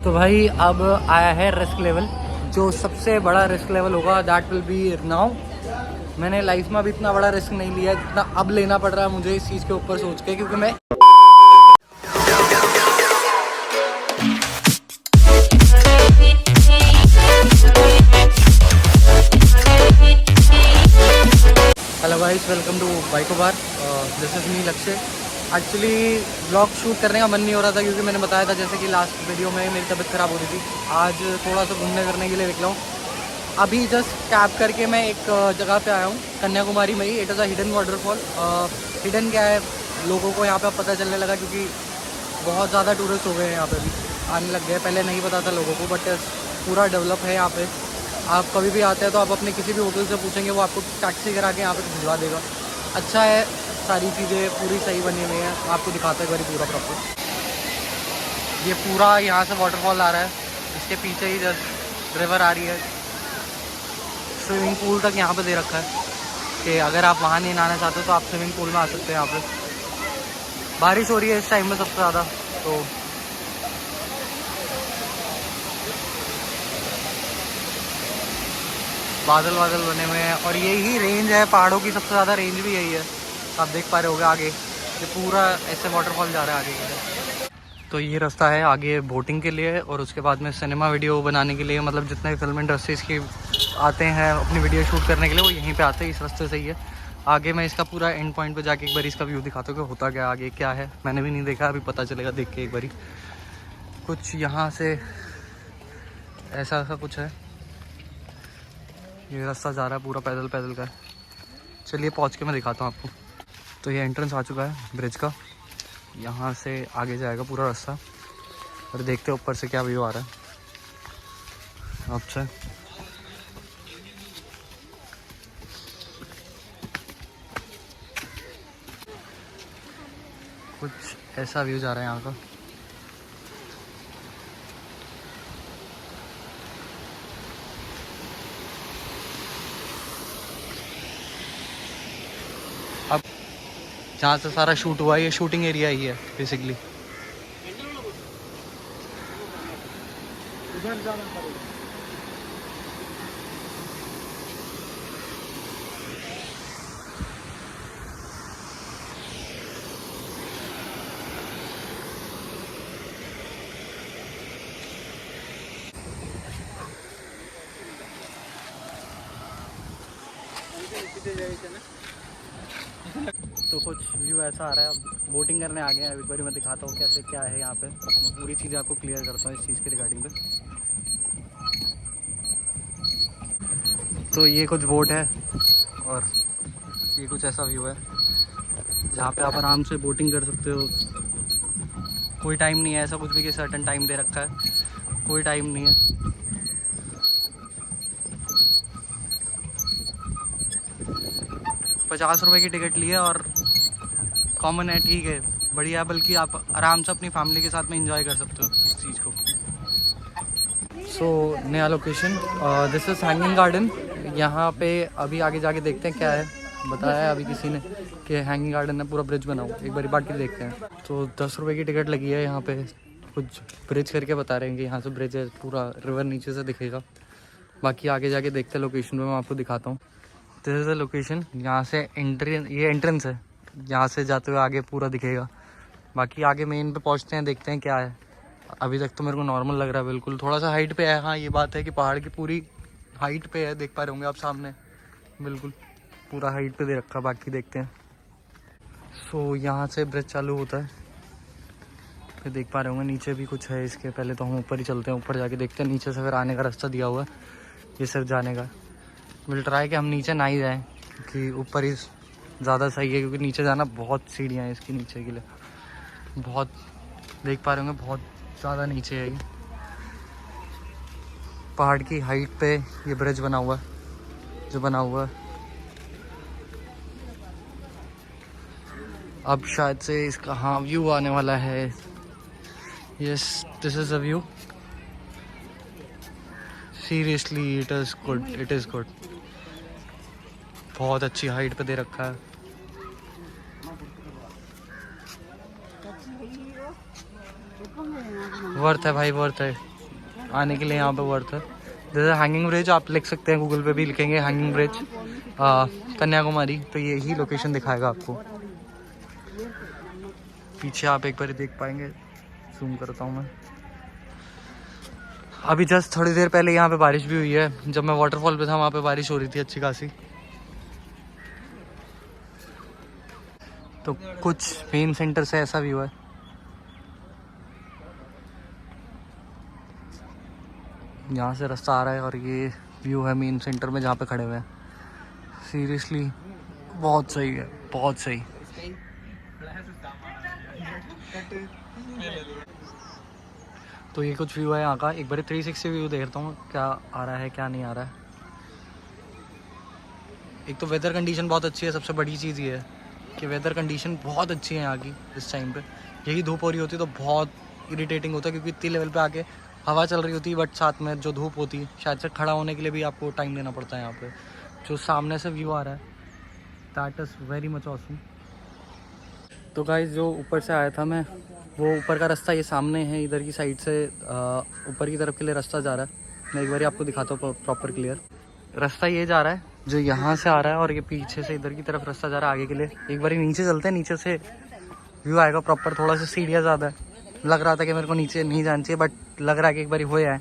तो भाई अब आया है रिस्क लेवल, जो सबसे बड़ा रिस्क लेवल होगा दैट विल बी नाउ। मैंने लाइफ में अभी इतना बड़ा रिस्क नहीं लिया जितना अब लेना पड़ रहा है मुझे इस चीज़ के ऊपर सोच के, क्योंकि मैं हेलो गाइस, वेलकम टू बाइको बार। दिस इज़ मी लक्ष्य। एक्चुअली ब्लॉग शूट करने का मन नहीं हो रहा था, क्योंकि मैंने बताया था जैसे कि लास्ट वीडियो में मेरी तबीयत ख़राब हो रही थी। आज थोड़ा सा घूमने करने के लिए निकला हूँ। अभी जस्ट कैब करके मैं एक जगह पे आया हूँ कन्याकुमारी में ही। It is a hidden waterfall. Hidden क्या है, लोगों को यहाँ पे अब पता चलने लगा, क्योंकि बहुत ज़्यादा टूरिस्ट हो गए हैं यहाँ पे भी, आने लग गए। पहले नहीं पता था लोगों को, बट पूरा डेवलप है यहाँ पे। आप कभी भी आते हैं तो आप अपने किसी भी होटल से पूछेंगे, वो आपको टैक्सी करा के यहाँ पे भिजवा देगा। अच्छा है, सारी चीज़ें पूरी सही बनी हुई हैं। आपको दिखाते हैं एक बार पूरा प्रॉपर। ये पूरा यहाँ से वाटरफॉल आ रहा है, इसके पीछे ही जस्ट रिवर आ रही है। स्विमिंग पूल तक यहाँ पे दे रखा है कि अगर आप वहाँ नहीं नहाना चाहते तो आप स्विमिंग पूल में आ सकते हैं। यहाँ पे बारिश हो रही है इस टाइम में सबसे ज़्यादा, तो बादल बादल बने हुए हैं। और यही रेंज है पहाड़ों की, सबसे ज़्यादा रेंज भी यही है। आप देख पा रहे होगे आगे, ये पूरा ऐसे वाटरफॉल जा रहा है आगे की तरफ। तो ये रास्ता है आगे बोटिंग के लिए, और उसके बाद में सिनेमा वीडियो बनाने के लिए, मतलब जितने भी फिल्म इंडस्ट्रीज़ की आते हैं अपनी वीडियो शूट करने के लिए, वो यहीं पे आते हैं। इस रास्ते से ही है आगे। मैं इसका पूरा एंड पॉइंट पे जाके एक बार इसका व्यू दिखाता हूँ कि होता क्या आगे क्या है। मैंने भी नहीं देखा, अभी पता चलेगा देख के एक बारी। कुछ यहाँ से ऐसा कुछ है, ये रास्ता जा रहा है पूरा पैदल पैदल का। चलिए पहुँच के मैं दिखाता हूँ आपको। तो ये एंट्रेंस आ चुका है ब्रिज का, यहाँ से आगे जाएगा पूरा रास्ता। और देखते हैं ऊपर से क्या व्यू आ रहा है आपसे। कुछ ऐसा व्यू जा रहा है यहाँ का। अब जहाँ से सारा शूट हुआ है, ये शूटिंग एरिया ही है बेसिकली। उधर जाना पड़ेगा। तो कुछ व्यू ऐसा आ रहा है। अब बोटिंग करने आ गए हैं, एक बार मैं दिखाता हूँ कैसे क्या है यहाँ पे। मैं पूरी चीज़ें आपको क्लियर करता हूँ इस चीज़ के रिगार्डिंग पे। तो ये कुछ बोट है, और ये कुछ ऐसा व्यू है जहाँ पे आप आराम से बोटिंग कर सकते हो। कोई टाइम नहीं है ऐसा कुछ भी कि सर्टेन टाइम दे रखा है, कोई टाइम नहीं है। 50 रुपये की टिकट ली है, और कॉमन है, ठीक है, बढ़िया। बल्कि आप आराम से अपनी फैमिली के साथ में एंजॉय कर सकते हो इस चीज़ को। सो नया location, this is hanging garden. यहाँ पे अभी आगे जाके देखते हैं क्या है। बताया है अभी किसी ने कि हैंगिंग गार्डन है, पूरा ब्रिज बना हुआ। एक बार बाकी देखते हैं। तो 10 रुपये की टिकट लगी है यहाँ पे। कुछ ब्रिज करके बता रहे हैं कि यहाँ से ब्रिज है, पूरा रिवर नीचे से दिखेगा। बाकी आगे जाके देखते हैं लोकेशन पे, मैं आपको दिखाता हूँ। This is the location. यहाँ से एंट्री, ये एंट्रेंस है, यहाँ से जाते हुए आगे पूरा दिखेगा। बाकी आगे मेन पे पहुँचते हैं, देखते हैं क्या है। अभी तक तो मेरे को नॉर्मल लग रहा है, बिल्कुल। थोड़ा सा हाइट पे है, हाँ ये बात है कि पहाड़ की पूरी हाइट पे है। देख पा रहे होंगे आप सामने, बिल्कुल पूरा हाइट पे दे रखा। बाकी देखते हैं। सो यहाँ से ब्रिज चालू होता है, फिर देख पा रहे होंगे नीचे भी कुछ है इसके। पहले तो हम ऊपर ही चलते हैं, ऊपर जाके देखते हैं। नीचे से फिर आने का रास्ता दिया हुआ है, ये सिर्फ जाने का। विल ट्राई कि हम नीचे ना ही जाएँ, क्योंकि ऊपर ही ज़्यादा सही है, क्योंकि नीचे जाना बहुत सीढ़ियाँ हैं इसकी नीचे के लिए। बहुत देख पा रहे होंगे, बहुत ज़्यादा नीचे है ये। पहाड़ की हाइट पे ये ब्रिज बना हुआ है, जो बना हुआ है। अब शायद से इसका हाँ व्यू आने वाला है। Yes, this is a view. Seriously it is good, it is good. बहुत अच्छी हाइट पे दे रखा है। वर्थ है भाई, वर्थ है। आने के लिए यहाँ पे वर्थ है। जैसे हैंगिंग ब्रिज आप लिख सकते हैं, गूगल पे भी लिखेंगे हैंगिंग ब्रिज कन्याकुमारी, तो यही लोकेशन दिखाएगा आपको। पीछे आप एक बार देख पाएंगे, जूम करता हूँ मैं। अभी जस्ट थोड़ी देर पहले यहाँ पे बारिश भी हुई है। जब मैं वाटरफॉल पे था वहाँ पे बारिश हो रही थी अच्छी खासी। तो कुछ मेन सेंटर से ऐसा व्यू है। यहाँ से रास्ता आ रहा है और ये व्यू है मेन सेंटर में जहाँ पे खड़े हुए हैं। सीरियसली बहुत सही है, बहुत सही। तो ये कुछ व्यू है यहाँ का। एक बार 360 व्यू देखता हूँ क्या आ रहा है क्या नहीं आ रहा है। एक तो वेदर कंडीशन बहुत अच्छी है, सबसे बड़ी चीज़ ये है कि वेदर कंडीशन बहुत अच्छी है यहाँ की इस टाइम पे। यही धूप हो रही होती तो बहुत इरिटेटिंग होता, क्योंकि इतनी लेवल पे आके हवा चल रही होती, बट साथ में जो धूप होती शायद से खड़ा होने के लिए भी आपको टाइम देना पड़ता है। यहाँ पे जो सामने से व्यू आ रहा है that is very much awesome. तो गाइस जो ऊपर से आया था मैं, वो ऊपर का रास्ता ये सामने है, इधर की साइड से ऊपर की तरफ के लिए रास्ता जा रहा है। मैं एक बार आपको दिखाता हूँ प्रॉपर क्लियर। रास्ता ये जा रहा है जो यहाँ से आ रहा है, और ये पीछे से इधर की तरफ रास्ता जा रहा है आगे के लिए। एक बार नीचे चलते हैं, नीचे से व्यू आएगा प्रॉपर। थोड़ा सा सीढ़ियाँ ज़्यादा है, लग रहा था कि मेरे को नीचे नहीं जाना चाहिए, बट लग रहा है कि एक बार हो जाए,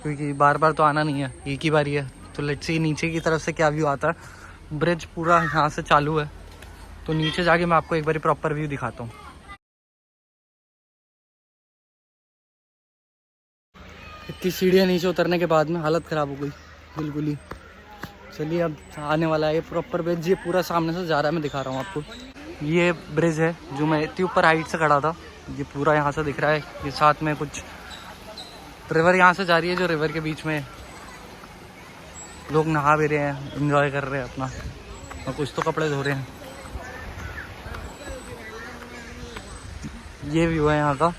क्योंकि बार बार तो आना नहीं है, एक ही बारी है। तो लेट्स सी नीचे की तरफ से क्या व्यू आता है। ब्रिज पूरा यहाँ से चालू है, तो नीचे जाके मैं आपको एक बार प्रॉपर व्यू दिखाता हूँ। इतनी सीढ़ियाँ नीचे उतरने के बाद में हालत ख़राब हो गई बिल्कुल ही। चलिए अब आने वाला है ये प्रॉपर ब्रिज, ये पूरा सामने से जा रहा है, मैं दिखा रहा हूँ आपको। ये ब्रिज है जो मैं इतनी ऊपर हाइट से खड़ा था, ये पूरा यहाँ से दिख रहा है। ये साथ में कुछ रिवर यहाँ से जा रही है, जो रिवर के बीच में लोग नहा भी रहे हैं, एंजॉय कर रहे हैं अपना, और कुछ तो कपड़े धो रहे हैं। ये व्यू है यहाँ का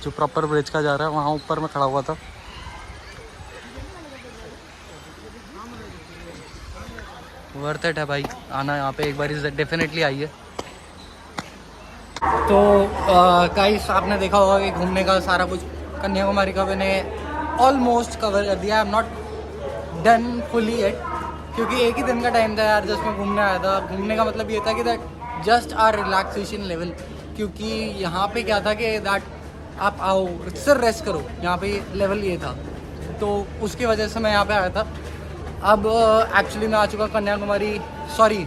जो प्रॉपर ब्रिज का जा रहा है। वहाँ ऊपर मैं खड़ा हुआ था। वर्थ इट है भाई आना यहाँ पे, एक बार डेफिनेटली आइए। तो गाइस आपने देखा होगा कि घूमने का सारा कुछ कन्याकुमारी का मैंने ऑलमोस्ट कवर कर दिया। I am not done fully it, क्योंकि एक ही दिन का टाइम था यार, जस्ट मैं घूमने आया था। घूमने का मतलब ये था कि that just are relaxation level, क्योंकि यहाँ पे क्या था कि दैट आप आओ सिर्फ रेस्ट करो, यहाँ पे लेवल ये था। तो उसकी वजह से मैं यहाँ पे आया था। अब एक्चुअली मैं आ चुका कन्याकुमारी, सॉरी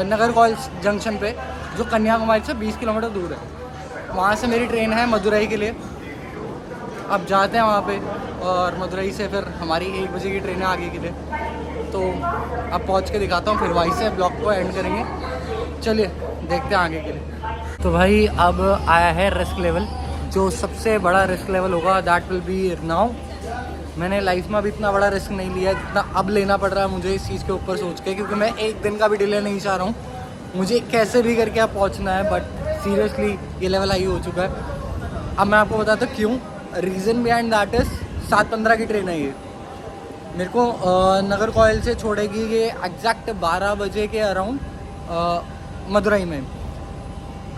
नगर कॉल्स जंक्शन पे, जो कन्याकुमारी से 20 किलोमीटर दूर है। वहाँ से मेरी ट्रेन है मदुरई के लिए। अब जाते हैं वहाँ पे, और मदुरई से फिर हमारी 1 बजे की ट्रेन है आगे के लिए। तो अब पहुँच के दिखाता हूँ, फिर वहीं से ब्लॉग को एंड करेंगे। चलिए देखते हैं आगे के लिए। तो भाई अब आया है रिस्क लेवल, जो सबसे बड़ा रिस्क लेवल होगा दैट विल बी नाउ। मैंने लाइफ में अभी इतना बड़ा रिस्क नहीं लिया जितना अब लेना पड़ रहा है मुझे इस चीज़ के ऊपर सोच के, क्योंकि मैं एक दिन का भी डिले नहीं चाह रहा हूँ। मुझे कैसे भी करके आप पहुँचना है, बट सीरियसली ये लेवल हाई हो चुका है। अब मैं आपको बताता हूँ क्यों। रीज़न बिहाइंड दैट इज़ 7:15 की ट्रेन है ये। मेरे को नगर कॉयल से छोड़ेगी ये एग्जैक्ट 12 बजे के अराउंड मदुरई में।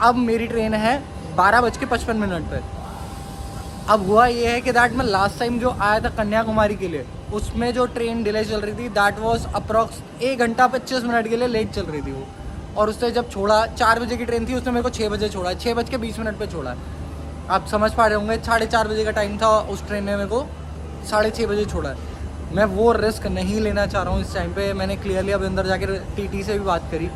अब मेरी ट्रेन है 12:55 पर। अब हुआ ये है कि दैट मैं लास्ट टाइम जो आया था कन्याकुमारी के लिए, उसमें जो ट्रेन डिले चल रही थी दैट वाज अप्रॉक्स 1 घंटा 25 मिनट के लिए लेट चल रही थी वो। और उससे जब छोड़ा 4 बजे की ट्रेन थी, उसने मेरे को 6 बजे छोड़ा, 6:20 पे छोड़ा। आप समझ पा रहे होंगे 4:30 बजे का टाइम था, उस ट्रेन ने मेरे को 6:30 बजे छोड़ा है। मैं वो रिस्क नहीं लेना चाह रहा हूँ इस टाइम पे। मैंने क्लियरली अभी अंदर जाकर टीटी से भी बात करी,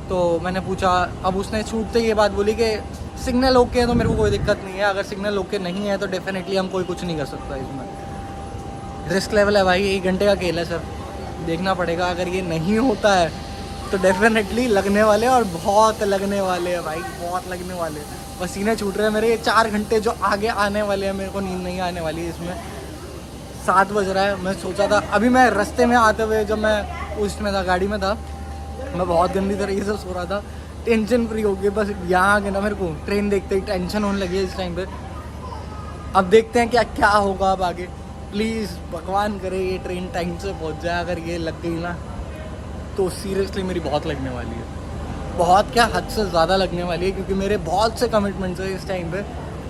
तो मैंने पूछा, अब उसने छूटते ये बात बोली कि सिग्नल ओके है तो मेरे को कोई दिक्कत नहीं है, अगर सिग्नल ओके नहीं है तो डेफिनेटली हम कोई कुछ नहीं कर सकता इसमें। रिस्क लेवल है भाई, 1 घंटे का खेल है सर, देखना पड़ेगा। अगर ये नहीं होता है तो डेफिनेटली लगने वाले, और बहुत लगने वाले हैं भाई, बहुत लगने वाले। पसीने छूट रहे हैं मेरे। ये 4 घंटे जो आगे आने वाले हैं, मेरे को नींद नहीं आने वाली है इसमें। 7 बज रहा है। मैं सोचा था अभी, मैं रास्ते में आते हुए जब मैं उसमें था, गाड़ी में था, मैं बहुत गंदी तरीके से सो रहा था, टेंशन फ्री हो गई। बस यहाँ आके ना मेरे को ट्रेन देखते ही टेंशन होने लगी है इस टाइम पे। अब देखते हैं क्या क्या होगा अब आगे। प्लीज़ भगवान करे ये ट्रेन टाइम से पहुँच जाए। अगर ये लग गई ना तो सीरियसली मेरी बहुत लगने वाली है, बहुत क्या हद से ज़्यादा लगने वाली है, क्योंकि मेरे बहुत से कमिटमेंट्स हैं इस टाइम पे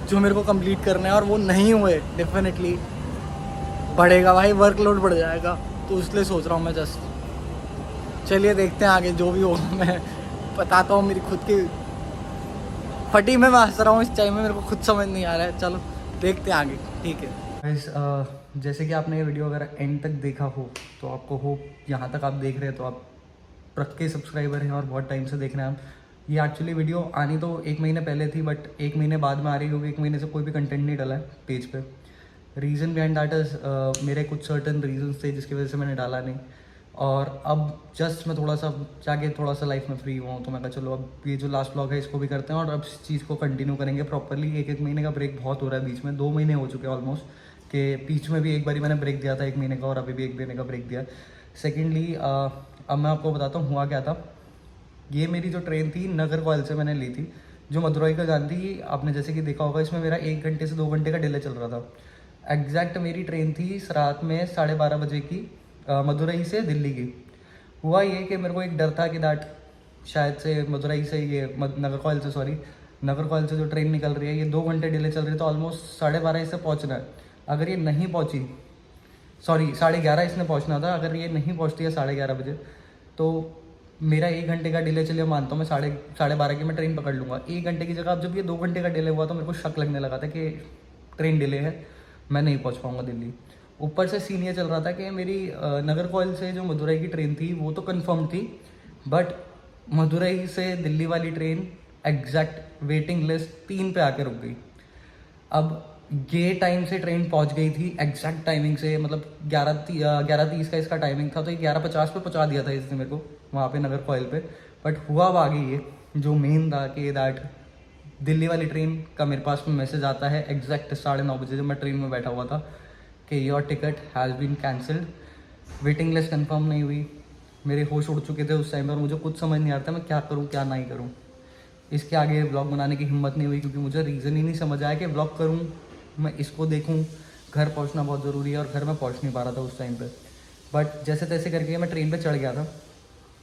जो मेरे को कंप्लीट करने हैं, और वो नहीं हुए डेफिनेटली। बढ़ेगा भाई, वर्कलोड बढ़ जाएगा, तो इसलिए सोच रहा हूँ मैं जस्ट। चलिए देखते हैं आगे जो भी होगा। मैं बताता हूँ, मेरी खुद की फटी में मैं हंस रहा हूँ इस टाइम में, मेरे को खुद समझ नहीं आ रहा है। चलो देखते हैं आगे, ठीक है गाइस। जैसे कि आपने ये वीडियो अगर एंड तक देखा हो तो आपको होप, यहाँ तक आप देख रहे हैं तो आप पक्के सब्सक्राइबर हैं और बहुत टाइम से देख रहे हैं आप। ये एक्चुअली वीडियो आनी तो 1 महीने पहले थी, बट 1 महीने बाद में आ रही, क्योंकि 1 महीने से कोई भी कंटेंट नहीं डाला है पेज पे। रीज़न बिहाइंड दैट इज़ मेरे कुछ सर्टन रीजंस थे जिसकी वजह से मैंने डाला नहीं। और अब जस्ट मैं थोड़ा सा जाके थोड़ा सा लाइफ में फ्री हुआ हूँ, तो मैं कहा चलो अब ये जो लास्ट ब्लॉग है इसको भी करते हैं और अब इस चीज़ को कंटिन्यू करेंगे प्रॉपरली। 1 महीने का ब्रेक बहुत हो रहा है बीच में, 2 महीने हो चुके हैं ऑलमोस्ट, कि बीच में भी एक बारी मैंने ब्रेक दिया था 1 महीने का, और अभी भी 1 महीने का ब्रेक दिया। सेकेंडली अब मैं आपको बताता हूँ हुआ क्या था। ये मेरी जो ट्रेन थी नगर कॉइल से मैंने ली थी, जो मदुरई का गांधी, आपने जैसे कि देखा होगा इसमें मेरा 1 घंटे से 2 घंटे का डिले चल रहा था। एग्जैक्ट मेरी ट्रेन थी रात में 12:30 बजे की, मदुरई से दिल्ली की। हुआ ये कि मेरे को एक डर था कि दैट शायद से मदुरई से ये नगर कॉइल से, सॉरी नगर कॉइल से जो ट्रेन निकल रही है ये 2 घंटे डिले चल रही है, तो ऑलमोस्ट 12:30 इससे पहुँचना है। अगर ये नहीं पहुँची, सॉरी 11:30 इसने पहुँचना था, अगर ये नहीं पहुँचती है 11:30 बजे, तो मेरा 1 घंटे का डिले, चलिए मानता हूँ मैं 12:30 की मैं ट्रेन पकड़ लूँगा। 1 घंटे की जगह अब जब ये 2 घंटे का डिले हुआ तो मेरे को शक लगने लगा था कि ट्रेन डिले है, मैं नहीं पहुँच पाऊँगा दिल्ली। ऊपर से सीन ये चल रहा था कि मेरी नगर कॉइल से जो मदुरई की ट्रेन थी वो तो कंफर्म थी, बट मदुरई से दिल्ली वाली ट्रेन एग्जैक्ट वेटिंग लिस्ट 3 पे आके रुक गई। अब ये टाइम से ट्रेन पहुंच गई थी एग्जैक्ट टाइमिंग से, मतलब 11:30 का इसका टाइमिंग था, तो ये 11:50 पे पहुंचा दिया था इसने मेरे को वहाँ पे नगर कॉइल पे। बट हुआ अब आगे ये जो मेन था कि दैट दिल्ली वाली ट्रेन का मेरे पास में मैसेज आता है एग्जैक्ट 9:30 बजे, जब मैं ट्रेन में बैठा हुआ था, कि your ticket has been cancelled. Waiting list confirm नहीं हुई, मेरे होश उड़ चुके थे उस टाइम पर, मुझे कुछ समझ नहीं आता मैं क्या करूँ क्या नहीं करूँ। इसके आगे ब्लॉग बनाने की हिम्मत नहीं हुई, क्योंकि मुझे रीज़न ही नहीं समझ आया कि ब्लॉग करूँ, मैं इसको देखूँ। घर पहुँचना बहुत ज़रूरी है और घर में पहुँच नहीं पा रहा था उस टाइम पे। बट जैसे तैसे करके मैं ट्रेन पे चढ़ गया था।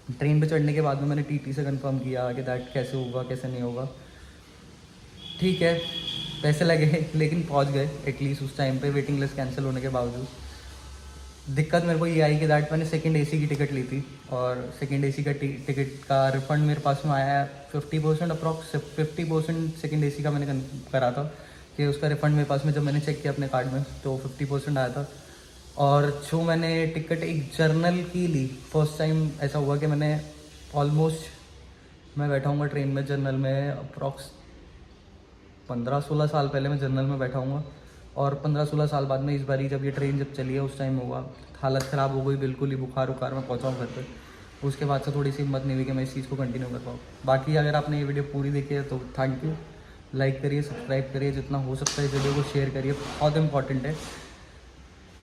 ट्रेन पे चढ़ने के बाद में मैंने टीटी से कंफर्म किया कि दैट कैसे होगा कैसे नहीं होगा। ठीक है, पैसे लगे लेकिन पहुँच गए एटलीस्ट उस टाइम पे, वेटिंग लिस्ट कैंसिल होने के बावजूद। दिक्कत मेरे को ये आई कि दैट मैंने सेकंड एसी की टिकट ली थी, और सेकंड एसी का टिकट का रिफंड मेरे पास में आया है 50% अप्रॉक्स। 50% सेकंड एसी का मैंने करा था कि उसका रिफंड मेरे पास में, जब मैंने चेक किया अपने कार्ड में तो 50% आया था। और जो मैंने टिकट एक जर्नल की ली, फर्स्ट टाइम ऐसा हुआ कि मैंने ऑलमोस्ट, मैं बैठा हूँ ट्रेन में जर्नल में अप्रॉक्स 15-16 साल पहले मैं जर्नल में बैठा हूँ, और 15-16 साल बाद में इस बारी जब ये ट्रेन जब चली है उस टाइम हुआ। हालत ख़राब हो गई बिल्कुल ही, बुखार उखार में पहुँचा हूँ घर पे। उसके बाद से थोड़ी सी हिम्मत नहीं हुई कि मैं इस चीज़ को कंटिन्यू कर पाऊँ। बाकी अगर आपने ये वीडियो पूरी देखी है तो थैंक यू, लाइक करिए, सब्सक्राइब करिए, जितना हो सकता है इस वीडियो को शेयर करिए, बहुत इंपॉर्टेंट है।